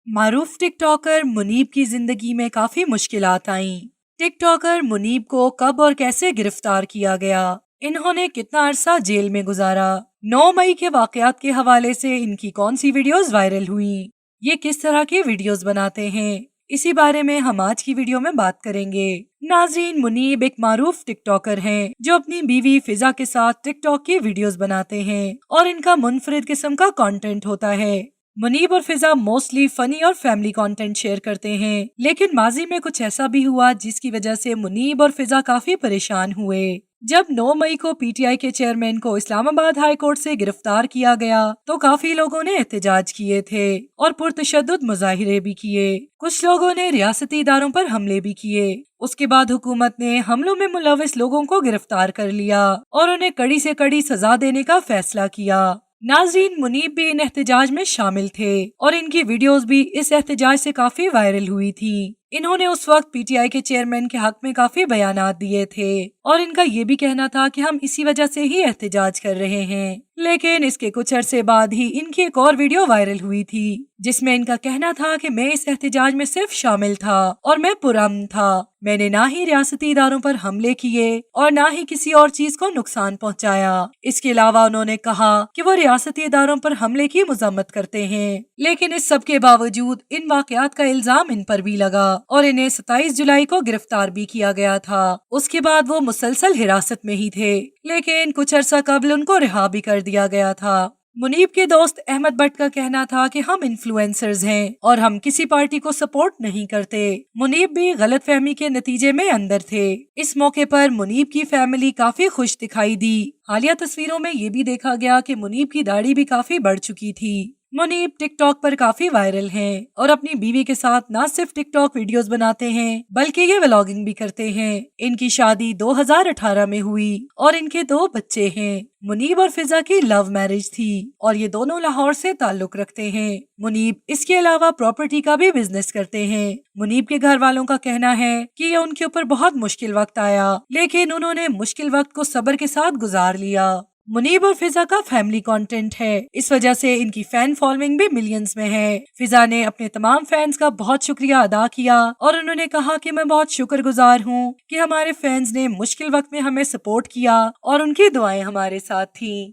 معروف ٹک ٹاکر منیب کی زندگی میں کافی مشکلات آئیں۔ ٹک ٹاکر منیب کو کب اور کیسے گرفتار کیا گیا؟ انہوں نے کتنا عرصہ جیل میں گزارا؟ 9 مئی کے واقعات کے حوالے سے ان کی کون سی ویڈیوز وائرل ہوئیں؟ یہ کس طرح کی ویڈیوز بناتے ہیں؟ اسی بارے میں ہم آج کی ویڈیو میں بات کریں گے۔ ناظرین، منیب ایک معروف ٹک ٹاکر ہیں جو اپنی بیوی فضا کے ساتھ ٹک ٹاک کی ویڈیوز بناتے ہیں اور ان کا منفرد قسم کا کانٹینٹ ہوتا ہے۔ منیب اور فضا موسٹلی فنی اور فیملی کانٹینٹ شیئر کرتے ہیں، لیکن ماضی میں کچھ ایسا بھی ہوا جس کی وجہ سے منیب اور فضا کافی پریشان ہوئے۔ جب 9 مئی کو پی ٹی آئی کے چیئرمین کو اسلام آباد ہائی کورٹ سے گرفتار کیا گیا تو کافی لوگوں نے احتجاج کیے تھے اور پرتشدد مظاہرے بھی کیے۔ کچھ لوگوں نے ریاستی اداروں پر حملے بھی کیے۔ اس کے بعد حکومت نے حملوں میں ملوث لوگوں کو گرفتار کر لیا اور انہیں کڑی سے کڑی سزا دینے کا فیصلہ کیا۔ ناظرین، منیب بھی ان احتجاج میں شامل تھے اور ان کی ویڈیوز بھی اس احتجاج سے کافی وائرل ہوئی تھی۔ انہوں نے اس وقت پی ٹی آئی کے چیئرمین کے حق میں کافی بیانات دیے تھے اور ان کا یہ بھی کہنا تھا کہ ہم اسی وجہ سے ہی احتجاج کر رہے ہیں۔ لیکن اس کے کچھ عرصے بعد ہی ان کی ایک اور ویڈیو وائرل ہوئی تھی جس میں ان کا کہنا تھا کہ میں اس احتجاج میں صرف شامل تھا اور میں پرامن تھا۔ میں نے نہ ہی ریاستی اداروں پر حملے کیے اور نہ ہی کسی اور چیز کو نقصان پہنچایا۔ اس کے علاوہ انہوں نے کہا کہ وہ ریاستی اداروں پر حملے کی مذمت کرتے ہیں، لیکن اس سب کے باوجود ان واقعات کا الزام ان پر بھی لگا اور انہیں 27 جولائی کو گرفتار بھی کیا گیا تھا۔ اس کے بعد وہ مسلسل حراست میں ہی تھے، لیکن کچھ عرصہ قبل ان کو رہا بھی کر دیا گیا تھا۔ منیب کے دوست احمد بٹ کا کہنا تھا کہ ہم انفلوئنسرز ہیں اور ہم کسی پارٹی کو سپورٹ نہیں کرتے۔ منیب بھی غلط فہمی کے نتیجے میں اندر تھے۔ اس موقع پر منیب کی فیملی کافی خوش دکھائی دی۔ حالیہ تصویروں میں یہ بھی دیکھا گیا کہ منیب کی داڑھی بھی کافی بڑھ چکی تھی۔ منیب ٹک ٹاک پر کافی وائرل ہیں اور اپنی بیوی کے ساتھ نہ صرف ٹک ٹاک ویڈیوز بناتے ہیں بلکہ یہ ولاگنگ بھی کرتے ہیں۔ ان کی شادی 2018 میں ہوئی اور ان کے 2 بچے ہیں۔ منیب اور فضا کی لو میرج تھی اور یہ دونوں لاہور سے تعلق رکھتے ہیں۔ منیب اس کے علاوہ پراپرٹی کا بھی بزنس کرتے ہیں۔ منیب کے گھر والوں کا کہنا ہے کہ یہ ان کے اوپر بہت مشکل وقت آیا، لیکن انہوں نے مشکل وقت کو صبر کے ساتھ گزار لیا۔ منیب اور فضا کا فیملی کانٹینٹ ہے، اس وجہ سے ان کی فین فالوئنگ بھی ملینز میں ہے۔ فضا نے اپنے تمام فینز کا بہت شکریہ ادا کیا اور انہوں نے کہا کہ میں بہت شکر گزار ہوں کہ ہمارے فینز نے مشکل وقت میں ہمیں سپورٹ کیا اور ان کی دعائیں ہمارے ساتھ تھیں۔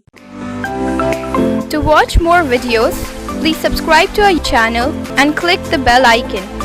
To watch more videos, please subscribe to our channel and click the bell icon.